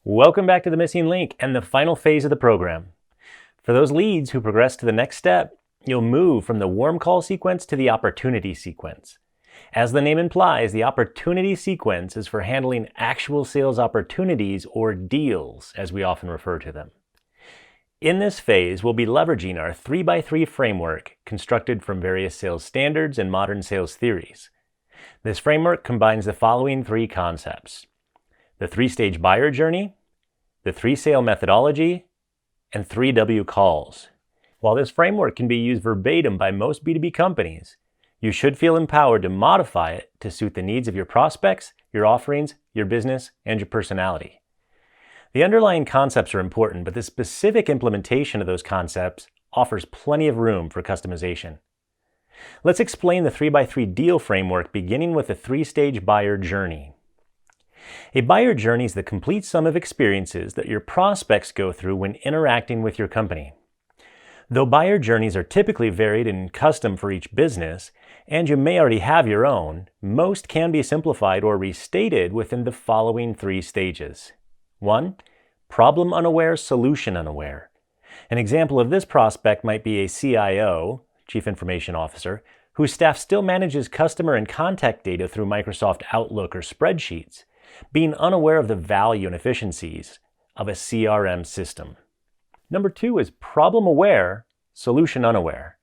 Welcome back to The Missing Link and the final phase of the program. For those leads who progress to the next step, you'll move from the warm call sequence to the opportunity sequence. As the name implies, the opportunity sequence is for handling actual sales opportunities, or deals, as we often refer to them. In this phase, we'll be leveraging our 3x3 framework constructed from various sales standards and modern sales theories. This framework combines the following three concepts: the three-stage buyer journey, the three-sale methodology, and 3W calls. While this framework can be used verbatim by most B2B companies, you should feel empowered to modify it to suit the needs of your prospects, your offerings, your business, and your personality. The underlying concepts are important, but the specific implementation of those concepts offers plenty of room for customization. Let's explain the 3x3 deal framework, beginning with the three-stage buyer journey. A buyer journey is the complete sum of experiences that your prospects go through when interacting with your company. Though buyer journeys are typically varied and custom for each business, and you may already have your own, most can be simplified or restated within the following three stages. 1. Problem unaware, solution unaware. An example of this prospect might be a CIO, Chief Information Officer, whose staff still manages customer and contact data through Microsoft Outlook or spreadsheets, being unaware of the value and efficiencies of a CRM system. Number 2 is problem aware, solution unaware.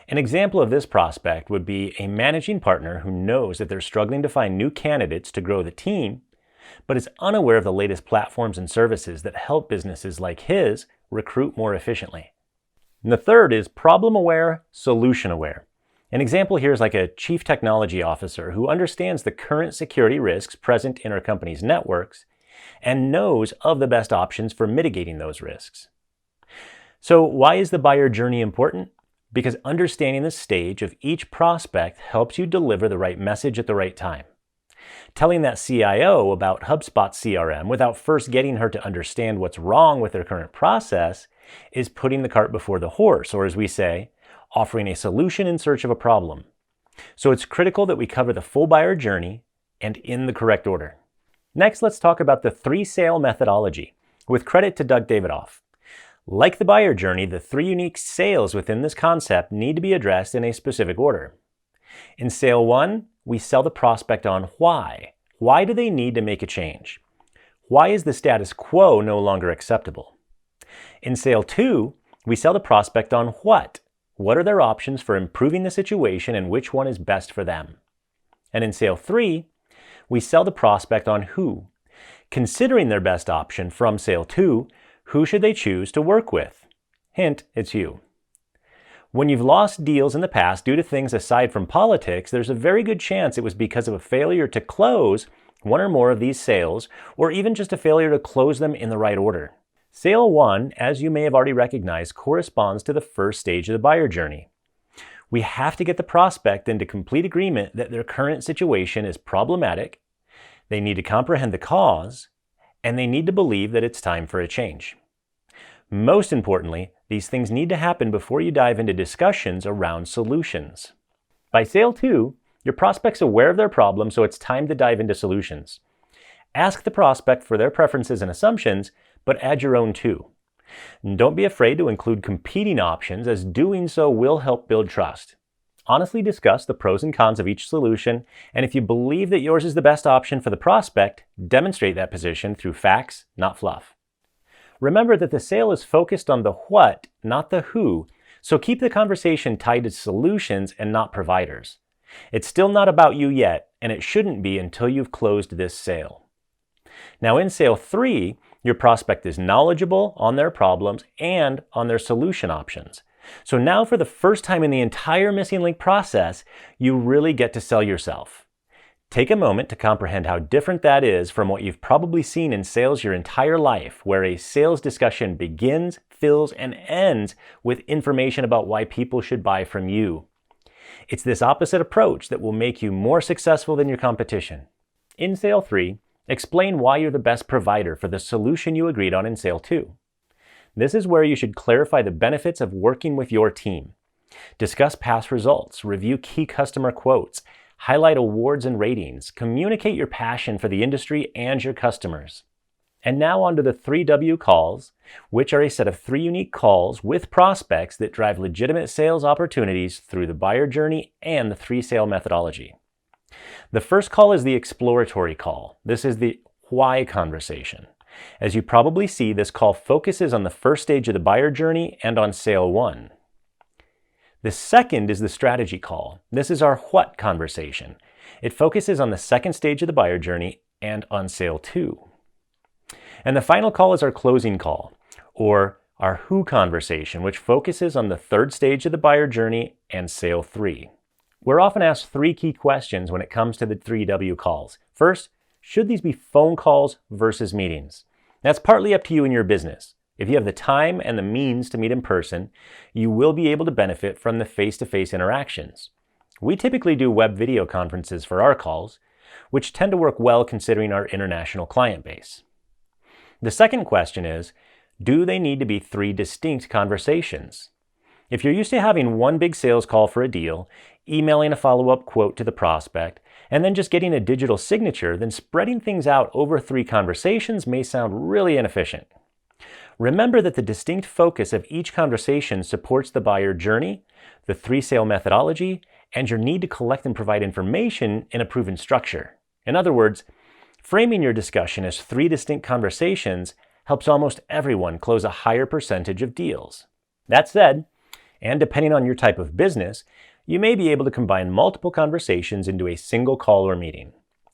An example of this prospect would be a managing partner who knows that they're struggling to find new candidates to grow the team, but is unaware of the latest platforms and services that help businesses like his recruit more efficiently. And the third is problem aware, solution aware. An example here is like a chief technology officer who understands the current security risks present in our company's networks and knows of the best options for mitigating those risks. So why is the buyer journey important? Because understanding the stage of each prospect helps you deliver the right message at the right time. Telling that CIO about HubSpot CRM without first getting her to understand what's wrong with their current process is putting the cart before the horse, or as we say, offering a solution in search of a problem. So it's critical that we cover the full buyer journey and in the correct order. Next, let's talk about the three-sale methodology, with credit to Doug Davidoff. Like the buyer journey, the three unique sales within this concept need to be addressed in a specific order. In sale 1, we sell the prospect on why. Why do they need to make a change? Why is the status quo no longer acceptable? In sale 2, we sell the prospect on what. What are their options for improving the situation and which one is best for them? And in sale 3, we sell the prospect on who. Considering their best option from sale 2, who should they choose to work with? Hint, it's you. When you've lost deals in the past due to things aside from politics, there's a very good chance it was because of a failure to close one or more of these sales, or even just a failure to close them in the right order. Sale 1, as you may have already recognized, corresponds to the first stage of the buyer journey. We have to get the prospect into complete agreement that their current situation is problematic, they need to comprehend the cause, and they need to believe that it's time for a change. Most importantly, these things need to happen before you dive into discussions around solutions. By sale 2, your prospect's aware of their problem, so it's time to dive into solutions. Ask the prospect for their preferences and assumptions, but add your own too. And don't be afraid to include competing options, as doing so will help build trust. Honestly discuss the pros and cons of each solution, and if you believe that yours is the best option for the prospect, demonstrate that position through facts, not fluff. Remember that the sale is focused on the what, not the who, so keep the conversation tied to solutions and not providers. It's still not about you yet, and it shouldn't be until you've closed this sale. Now in sale 3, your prospect is knowledgeable on their problems and on their solution options. So now for the first time in the entire Missing Link process, you really get to sell yourself. Take a moment to comprehend how different that is from what you've probably seen in sales your entire life, where a sales discussion begins, fills, and ends with information about why people should buy from you. It's this opposite approach that will make you more successful than your competition. In sale 3, explain why you're the best provider for the solution you agreed on in sale 2. This is where you should clarify the benefits of working with your team. Discuss past results, review key customer quotes, highlight awards and ratings, communicate your passion for the industry and your customers. And now onto the 3W calls, which are a set of 3 unique calls with prospects that drive legitimate sales opportunities through the buyer journey and the 3-sale methodology. The first call is the exploratory call. This is the why conversation. As you probably see, this call focuses on the first stage of the buyer journey and on sale 1. The second is the strategy call. This is our what conversation. It focuses on the second stage of the buyer journey and on sale 2. And the final call is our closing call, or our who conversation, which focuses on the third stage of the buyer journey and sale 3. We're often asked 3 key questions when it comes to the 3W calls. First, should these be phone calls versus meetings? That's partly up to you and your business. If you have the time and the means to meet in person, you will be able to benefit from the face-to-face interactions. We typically do web video conferences for our calls, which tend to work well considering our international client base. The second question is, do they need to be 3 distinct conversations? If you're used to having one big sales call for a deal, emailing a follow-up quote to the prospect, and then just getting a digital signature, then spreading things out over 3 conversations may sound really inefficient. Remember that the distinct focus of each conversation supports the buyer journey, the 3-sale methodology, and your need to collect and provide information in a proven structure. In other words, framing your discussion as 3 distinct conversations helps almost everyone close a higher percentage of deals. That said, and depending on your type of business, you may be able to combine multiple conversations into a single call or meeting.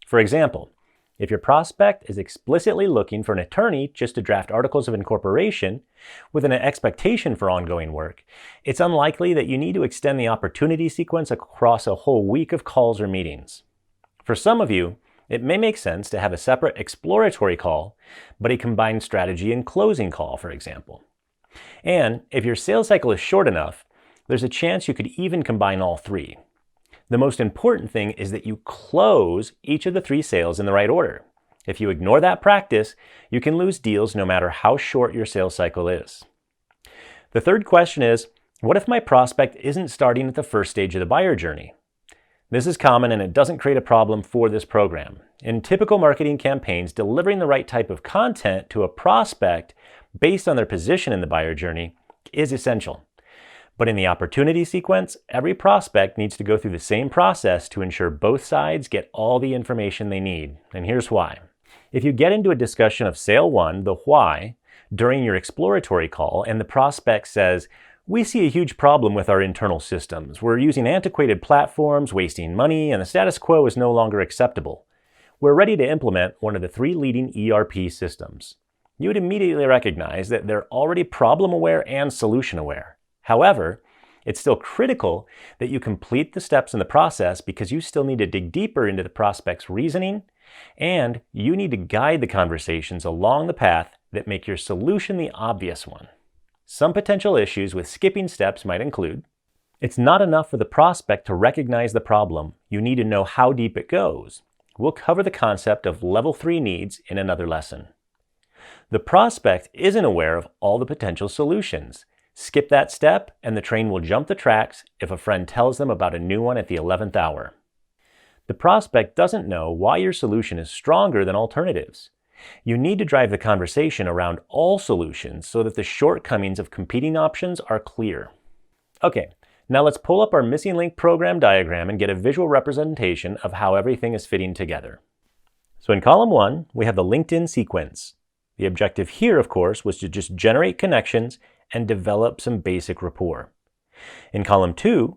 For example, if your prospect is explicitly looking for an attorney just to draft articles of incorporation with an expectation for ongoing work, it's unlikely that you need to extend the opportunity sequence across a whole week of calls or meetings. For some of you, it may make sense to have a separate exploratory call, but a combined strategy and closing call, for example. And if your sales cycle is short enough, there's a chance you could even combine all 3. The most important thing is that you close each of the 3 sales in the right order. If you ignore that practice, you can lose deals no matter how short your sales cycle is. The third question is, what if my prospect isn't starting at the first stage of the buyer journey? This is common and it doesn't create a problem for this program. In typical marketing campaigns, delivering the right type of content to a prospect based on their position in the buyer journey is essential. But in the opportunity sequence, every prospect needs to go through the same process to ensure both sides get all the information they need. And here's why. If you get into a discussion of sale 1, the why, during your exploratory call, and the prospect says, "We see a huge problem with our internal systems. We're using antiquated platforms, wasting money, and the status quo is no longer acceptable. We're ready to implement one of the 3 leading ERP systems." You would immediately recognize that they're already problem aware and solution aware. However, it's still critical that you complete the steps in the process because you still need to dig deeper into the prospect's reasoning, and you need to guide the conversations along the path that make your solution the obvious one. Some potential issues with skipping steps might include: it's not enough for the prospect to recognize the problem. You need to know how deep it goes. We'll cover the concept of level 3 needs in another lesson. The prospect isn't aware of all the potential solutions. Skip that step and the train will jump the tracks if a friend tells them about a new one at the 11th hour. The prospect doesn't know why your solution is stronger than alternatives. You need to drive the conversation around all solutions so that the shortcomings of competing options are clear. Okay, now let's pull up our missing link program diagram and get a visual representation of how everything is fitting together. So in column 1, we have the LinkedIn sequence. The objective here, of course, was to just generate connections and develop some basic rapport. In column 2,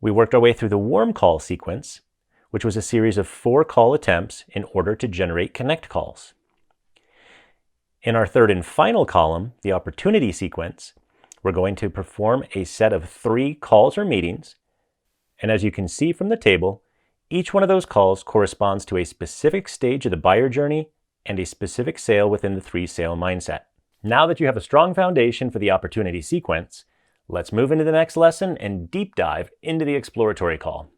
we worked our way through the warm call sequence, which was a series of 4 call attempts in order to generate connect calls. In our third and final column, the opportunity sequence, we're going to perform a set of 3 calls or meetings. And as you can see from the table, each one of those calls corresponds to a specific stage of the buyer journey and a specific sale within the 3-sale mindset. Now that you have a strong foundation for the opportunity sequence, let's move into the next lesson and deep dive into the exploratory call.